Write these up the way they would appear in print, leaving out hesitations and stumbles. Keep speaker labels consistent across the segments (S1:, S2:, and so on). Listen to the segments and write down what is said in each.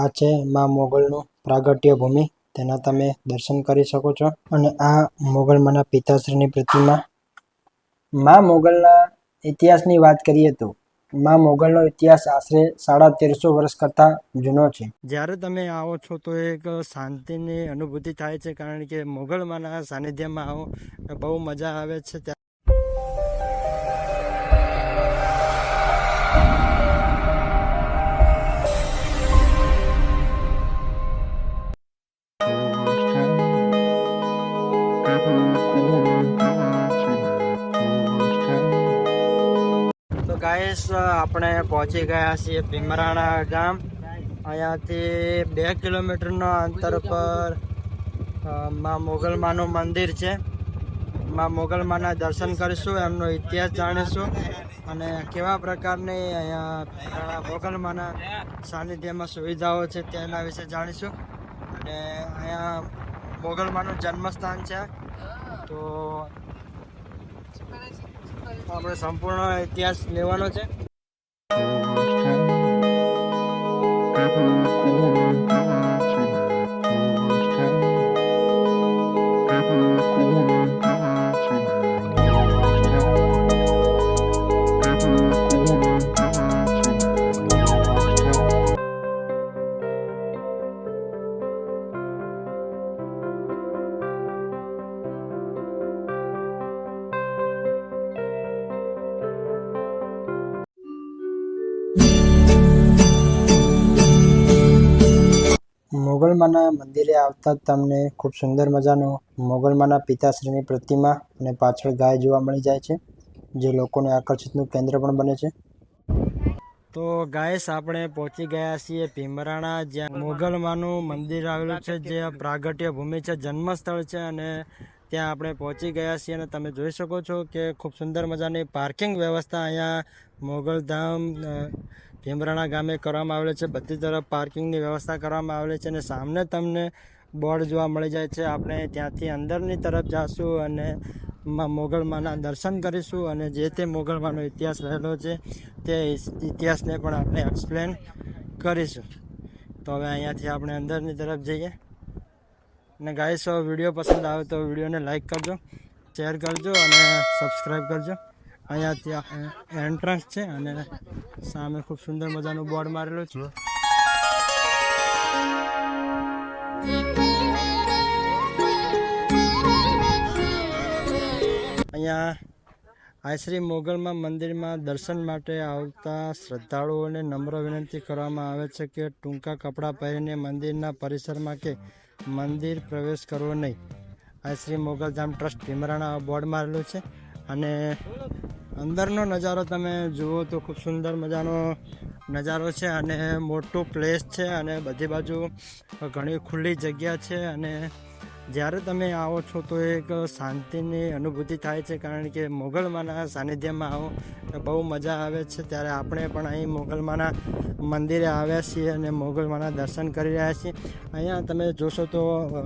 S1: આ છે માં મોગલનું પ્રાગટ્ય ભૂમિ, તેના તમે દર્શન કરી શકો છો. અને આ મોગલમાંના પિતાશ્રીની પ્રતિમા. માં મોગલના ઇતિહાસની વાત કરીએ તો માં મોગલનો ઇતિહાસ આશરે 1350 વર્ષ કરતાં જૂનો છે. જ્યારે તમે આવો છો તો એક શાંતિની અનુભૂતિ થાય છે, કારણ કે મોગલમાંના સાનિધ્યમાં આવો બહુ મજા આવે છે. તો ગાઈસ, આપણે પહોંચી ગયા છીએ ભીમરાણા ગામ. અહીંયાથી 2 કિલોમીટરના અંતર પર માં મોગલમાનું મંદિર છે. માં મોગલમાના દર્શન કરીશું, એમનો ઇતિહાસ જાણીશું અને કેવા પ્રકારની અહીંયા મોગલમાના સાનિધ્યમાં સુવિધાઓ છે તેના વિશે જાણીશું. અને અહીંયા મોગલમાનું જન્મસ્થાન છે, તો આપણે સંપૂર્ણ ઇતિહાસ લેવાનો છે. મોગલમાના મંદિરે આવતા તમને ખૂબ સુંદર મજાનો મોગલમાના પિતાશ્રીની પ્રતિમા અને પાછળ ગાય જોવા મળી જાય છે, જે લોકોને આકર્ષિતનું કેન્દ્ર પણ બને છે. તો ગાઈસ, આપણે પહોંચી ગયા છીએ ભીમરાણા, જ્યાં મોગલમાનું મંદિર આવેલું છે, જે પ્રાગટ્ય ભૂમિ છે, જન્મસ્થળ છે. અને ત્યાં આપણે પહોંચી ગયા છીએ અને તમે જોઈ શકો છો કે ખૂબ સુંદર મજાની પાર્કિંગ વ્યવસ્થા અહીંયા મોગલધામ ભીમરાણા ગામે કરવામાં આવેલી છે. બધી તરફ પાર્કિંગની વ્યવસ્થા કરવામાં આવેલી છે અને સામને તમને બોર્ડ જોવા મળી જાય છે. આપણે ત્યાંથી અંદરની તરફ જઈશું અને મોગલમાના દર્શન કરીશું અને જે તે મોગલમાનો ઇતિહાસ રહેલો છે તે ઇતિહાસને પણ આપણે એક્સપ્લેન કરીશું. તો હવે અહીંયાથી આપણે અંદરની તરફ જઈએ. અને ગાઈસ, વિડીયો પસંદ આવે તો વિડીયોને લાઈક કરજો, શેર કરજો અને સબસ્ક્રાઈબ કરજો. અહીંયાથી એન્ટ્રન્સ છે અને સામે ખૂબ સુંદર મજાનું બોર્ડ મારેલું છે. અહીંયા આશ્રી મોગલમાં મંદિરમાં દર્શન માટે આવતા શ્રદ્ધાળુઓને નમ્ર વિનંતી કરવામાં આવે છે કે ટૂંકા કપડાં પહેરીને મંદિરના પરિસરમાં કે મંદિર પ્રવેશ કરવો નહીં. આશ્રી મોગલધામ ટ્રસ્ટ ભીમરાણા બોર્ડ મારેલું છે. અને અંદરનો નજારો તમે જુઓ તો ખૂબ સુંદર મજાનો નજારો છે અને મોટું પ્લેસ છે અને બધી બાજુ ઘણી ખુલ્લી જગ્યા છે. અને જ્યારે તમે આવો છો તો એક શાંતિની અનુભૂતિ થાય છે, કારણ કે મોગલમાના સાનિધ્યમાં આવો બહુ મજા આવે છે. ત્યારે આપણે પણ અહીં મોગલમાના મંદિરે આવ્યા છીએ અને મોગલમાના દર્શન કરી રહ્યા છીએ. અહીંયા તમે જોશો તો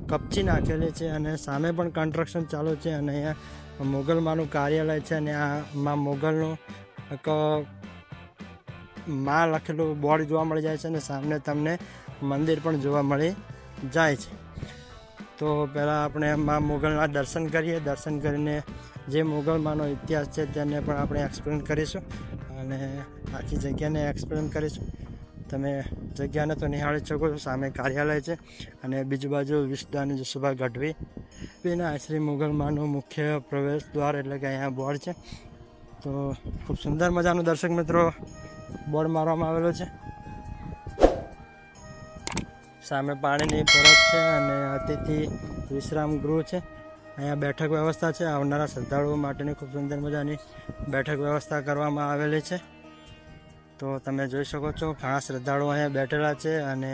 S1: કપચી નાખેલી છે અને સામે પણ કન્સ્ટ્રક્શન ચાલુ છે. અને અહીંયા મોગલમાનું કાર્યાલય છે અને આ માં મોગલનું એક માં લખેલું બોર્ડ જોવા મળી જાય છે અને સામે તમને મંદિર પણ જોવા મળી જાય છે. તો પહેલાં આપણે માં મોગલના દર્શન કરીએ. દર્શન કરીને જે મોગલમાનો ઇતિહાસ છે તેને પણ આપણે એક્સપ્લેન કરીશું અને આખી જગ્યાને એક્સપ્લેન કરીશું. તમે જગ્યાને તો નિહાળી શકો છો. સામે કાર્યાલય છે અને બીજી બાજુ વિસદાની જસુભા ગઢવી એના શ્રી મોગલમાનું મુખ્ય પ્રવેશ દ્વાર, એટલે કે અહીંયા બોર્ડ છે. તો ખૂબ સુંદર મજાનું દર્શક મિત્રો બોર્ડ મારવામાં આવેલો છે. સામે પાણીની પરબ છે અને અતિથિ વિશ્રામ ગૃહ છે. અહીંયા બેઠક વ્યવસ્થા છે. આવનારા શ્રદ્ધાળુઓ માટેની ખૂબ સુંદર મજાની બેઠક વ્યવસ્થા કરવામાં આવેલી છે. તો તમે જોઈ શકો છો ઘણા શ્રદ્ધાળુઓ અહીંયા બેઠેલા છે. અને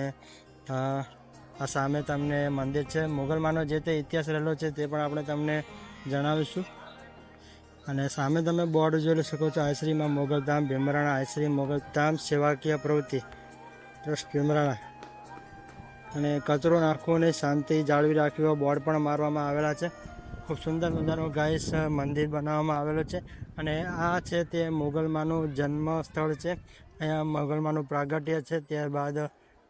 S1: આ સામે તમને મંદિર છે. મોગલમાનો જે તે ઇતિહાસ રહેલો છે તે પણ આપણે તમને જણાવીશું. અને સામે તમે બોર્ડ જોઈ શકો છો, આશ્રીમાં મોગલધામ ભીમરાણા, આશ્રી મોગલધામ સેવાકીય પ્રવૃત્તિ ટ્રસ્ટ ભીમરાણા. અને કચરો નાખવો અને શાંતિ જાળવી રાખવી બોર્ડ પણ મારવામાં આવેલા છે. ખૂબ સુંદર મજાનું ગાઈસ મંદિર બનાવવામાં આવેલું છે. અને આ છે તે મોગલમાનું જન્મ સ્થળ છે. અહીંયા મોગલમાનું પ્રાગટ્ય છે, ત્યારબાદ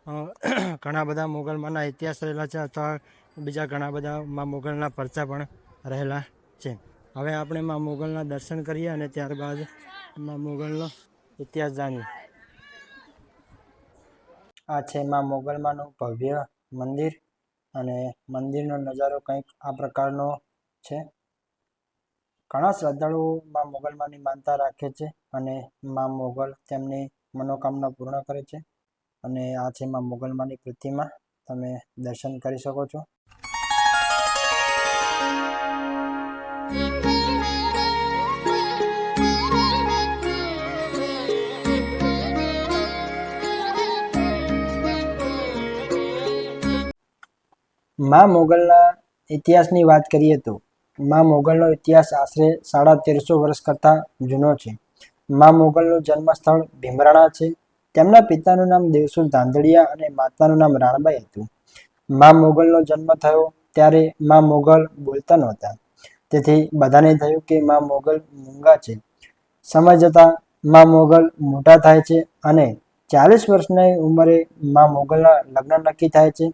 S1: ઘણા બધા મોગલમાંના ઇતિહાસ રહેલા છે અથવા બીજા ઘણા બધા માં મોગલના પરચા પણ રહેલા છે. હવે આપણે માં મોગલના દર્શન કરીએ અને ત્યારબાદ માં મોગલનો ઇતિહાસ જાણીએ. આ છે માં મોગલમાંનું ભવ્ય મંદિર અને મંદિરનો નજારો કંઈક આ પ્રકારનો છે. ઘણા શ્રદ્ધાળુઓ માં મોગલમાંની માનતા રાખે છે અને માં મોગલ તેમની મનોકામના પૂર્ણ કરે છે. અને આ છે માં મોગલમાંની પ્રતિમા, તમે દર્શન કરી શકો છો. માં મોગલના ઇતિહાસની વાત કરીએ તો માં મોગલનો ઇતિહાસ આશરે 1350 વર્ષ કરતાં જૂનો છે. માં મોગલનું જન્મસ્થળ ભીમરાણા છે. તેમના પિતાનું નામ દેવસુર ધાંધળિયા અને માતાનું નામ રાણબાઈ હતું. માં મોગલનો જન્મ થયો ત્યારે માં મોગલ બોલતા નહોતા, તેથી બધાને થયું કે માં મોગલ મૂંગા છે. સમય જતાં માં મોગલ મોટા થાય છે અને 40 વર્ષની ઉંમરે માં મોગલના લગ્ન નક્કી થાય છે.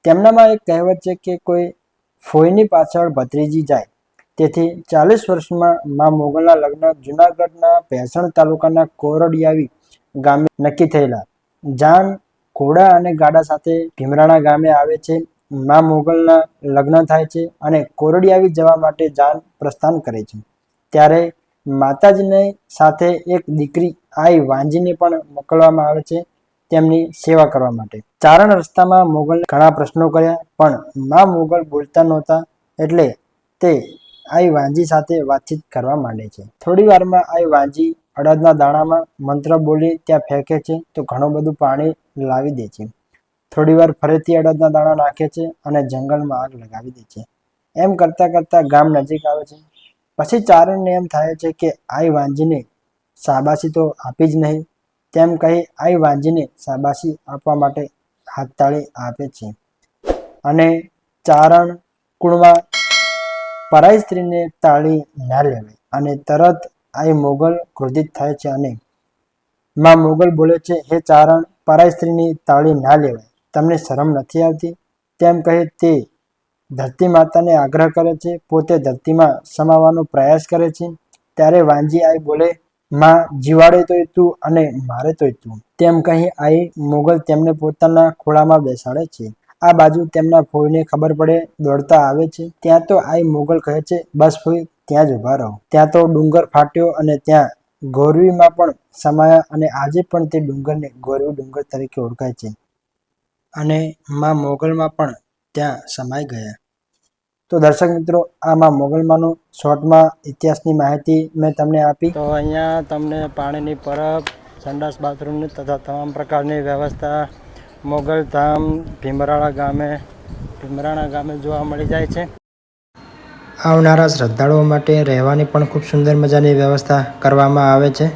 S1: તેમનામાં એક કહેવત છે કે કોઈ ફોઈની પાછળ ભત્રીજી જાય, તેથી 40 વર્ષમાં માં મોગલના લગ્ન જૂનાગઢના ભેંસણ તાલુકાના કોરડિયાવી ગામે નક્કી થયેલા. જાન ઘોડા અને ગાડા સાથે ભીમરાણા ગામે આવે છે. માં મોગલના લગ્ન થાય છે અને કોરડિયાવી જવા માટે જાન પ્રસ્થાન કરે છે. ત્યારે માતાજીની સાથે એક દીકરી આઈ વાંજીને પણ મોકલવામાં આવે છે તેમની સેવા કરવા માટે. ચારણ રસ્તામાં મોગલને ઘણા પ્રશ્નો કર્યા, પણ માં મોગલ બોલતા નહોતા એટલે તે આઈ વાંજી સાથે વાતચીત કરવા માંડે છે. થોડી વારમાં આઈ વાંજી અડદના દાણામાં મંત્ર બોલી ત્યાં ફેંકે છે તો ઘણું બધું પાણી લાવી દે છે. થોડી વાર ફરીથી અડદના દાણા નાખે છે અને જંગલમાં આગ લગાવી દે છે. એમ કરતાં કરતાં ગામ નજીક આવે છે. પછી ચારણને એમ થાય છે કે આઈ વાંજીને શાબાશી તો આપી જ નહીં. તેમ કહી આઈ વાંજીને શાબાશી આપવા માટે હાથતાળી આપે છે. અને ચારણ કુળમાં પરાઈ સ્ત્રીને તાળી ના લેવાય અને તરત આઈ મોગલ ક્રોધિત થાય છે અને માં મોગલ બોલે છે, હે ચારણ, પરાઈ સ્ત્રીની તાળી ના લેવાય, તમને શરમ નથી આવતી? તેમ કહી તે ધરતી માતાને આગ્રહ કરે છે. પોતે ધરતીમાં સમાવાનો પ્રયાસ કરે છે. ત્યારે વાંજી આઈ બોલે, માં જીવાડે તોય તું અને મારે તોય તું. તેમ કહી આઈ મોગલ તેમને પોતાના ખોળામાં બેસાડે છે. આ બાજુ તેમના ફોઈને ખબર પડે દોડતા આવે છે. ત્યાં તો આઈ મોગલ કહે છે, બસ ફોઈ, ત્યાં જ ઊભા રહો. ત્યાં તો ડુંગર ફાટ્યો અને ત્યાં ગોરવીમાં પણ સમાયા અને આજે પણ તે ડુંગરને ગોરવી ડુંગર તરીકે ઓળખાય છે અને માં મોગલમાં પણ ત્યાં સમાઈ ગયા. તો દર્શક મિત્રો, આ માં મોગલમાંનો શોર્ટમાં ઇતિહાસની માહિતી મેં તમને આપી. તો અહીંયા તમને પાણીની પરબ, સંડાસ બાથરૂમની તથા તમામ પ્રકારની વ્યવસ્થા મોગલધામ ભીમરાણા ગામે જોવા મળી જાય છે. આવનારા શ્રદ્ધાળુઓ માટે રહેવાની પણ ખૂબ સુંદર મજાની વ્યવસ્થા કરવામાં આવે છે.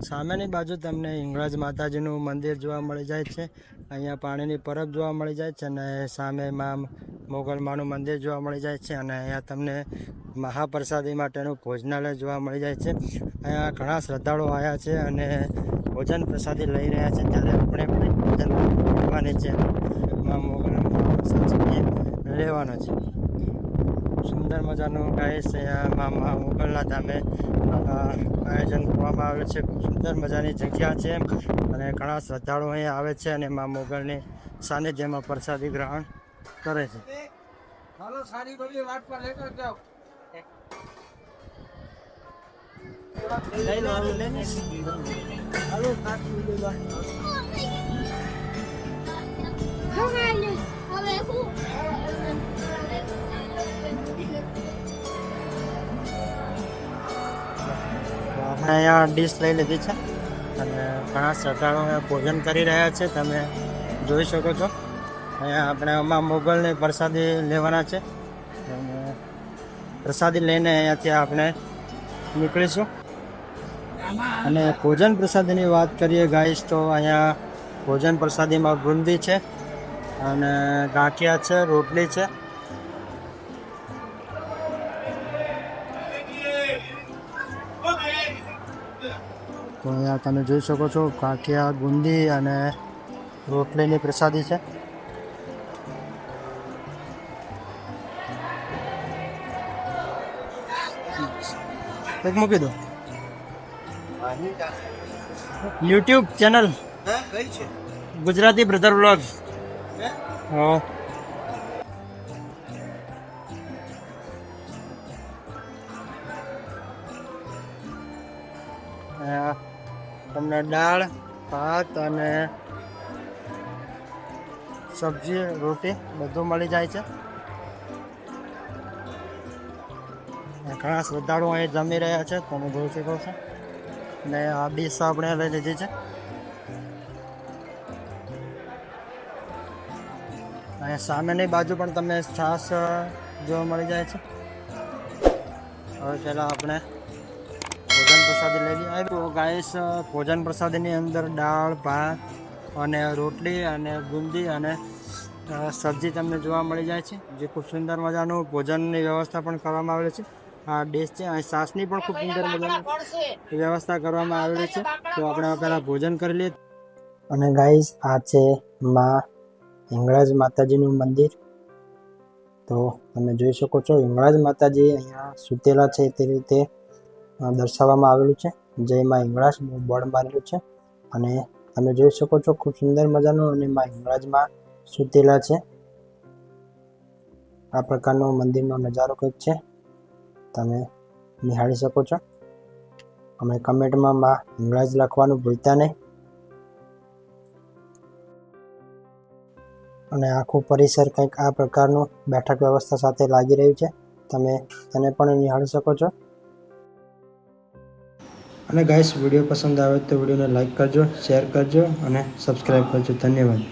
S1: સામેની બાજુ તમને હિંગળાજ માતાજીનું મંદિર જોવા મળી જાય છે. અહીંયા પાણીની પરબ જોવા મળી જાય છે અને સામે માં મોગલમાંનું મંદિર જોવા મળી જાય છે અને અહીંયા તમને મહાપ્રસાદી માટેનું ભોજનાલય જોવા મળી જાય છે. અહીંયા ઘણા શ્રદ્ધાળુઓ આવ્યા છે અને ભોજન પ્રસાદી લઈ રહ્યા છે. ત્યારે આપણે પણ ભોજન લેવાની છે, માં મોગલનો પ્રસાદ લેવાનો છે. સુંદર મજાનું ગાઈસ અહીંયા મોગલના ધામે આયોજન કરવામાં આવે છે. ખૂબ સુંદર મજાની જગ્યા છે અને ઘણા શ્રદ્ધાળુઓ અહીંયા આવે છે અને માં મોગલની સાનિધ્યમાં પ્રસાદી ગ્રહણ કરે છે. અહીંયા ડીશ લઈ લીધી છે અને ઘણા શ્રદ્ધાળુઓ ભોજન કરી રહ્યા છે, તમે જોઈ શકો છો. અહીંયા આપણે માં મોગલની પ્રસાદી લેવાના છે અને પ્રસાદી લઈને અહીંયાથી આપણે નીકળીશું. અને ભોજન પ્રસાદીની વાત કરીએ ગાઈસ, તો અહીંયા ભોજન પ્રસાદીમાં ગુંદી છે અને ગાંઠિયા છે, રોટલી છે. તો અહીંયા તમે જોઈ શકો છો ગાંઠિયા, ગુંદી અને રોટલીની પ્રસાદી છે. એક મૂકી દો. યુટ્યુબ ચેનલ
S2: કઈ છે?
S1: Gujarati brother vlog. હા. તમને દાળ ભાત અને સબ્જી રોટી બધું મળી જાય છે. ઘણા શ્રદ્ધાળુઓ અહીં જમી રહ્યા છે, તમે જોઈ શકો છો. ને આ ડીશ આપણે લઈ લીધી છે. અને સામેની બાજુ પણ તમને છાશ જોવા મળી જાય છે. હવે પહેલાં આપણે ભોજન પ્રસાદી લઈ લઈએ. તો ગાઈસ, ભોજન પ્રસાદીની અંદર દાળ ભાત અને રોટલી અને બુંદી અને સબ્જી તમને જોવા મળી જાય છે, જે ખૂબ સુંદર મજાનું ભોજનની વ્યવસ્થા પણ કરવામાં આવેલી છે. આ ડીશ છે. અહીં છાશની પણ ખૂબ સુંદર મજાની વ્યવસ્થા કરવામાં આવેલી છે. તો આપણે પહેલાં ભોજન કરી લઈએ. અને ગાઈસ, આ છે માં હિંગળાજ માતાજીનું મંદિર. તો તમે જોઈ શકો છો, હિંગળાજ માતાજી અહીંયા સુતેલા છે તે રીતે દર્શાવવામાં આવેલું છે. જય માં હિંગળાજનું બોર્ડ મારેલું છે. અને તમે જોઈ શકો છો, ખૂબ સુંદર મજાનું. અને માં હિંગળાજમાં સુતેલા છે. આ પ્રકારનો મંદિરનો નજારો કંઈક છે, તમે નિહાળી શકો છો. અમે કમેન્ટમાં માં હિંગળાજ લખવાનું ભૂલતા નહીં. અને આખું પરિસર કંઈક આ પ્રકારનું બેઠક વ્યવસ્થા સાથે લાગી રહ્યું છે. તમે તેને પણ નિહાળી શકો છો. અને ગાઈસ, વિડીયો પસંદ આવે તો વિડીયોને લાઈક કરજો, શેર કરજો અને સબસ્ક્રાઈબ કરજો. ધન્યવાદ.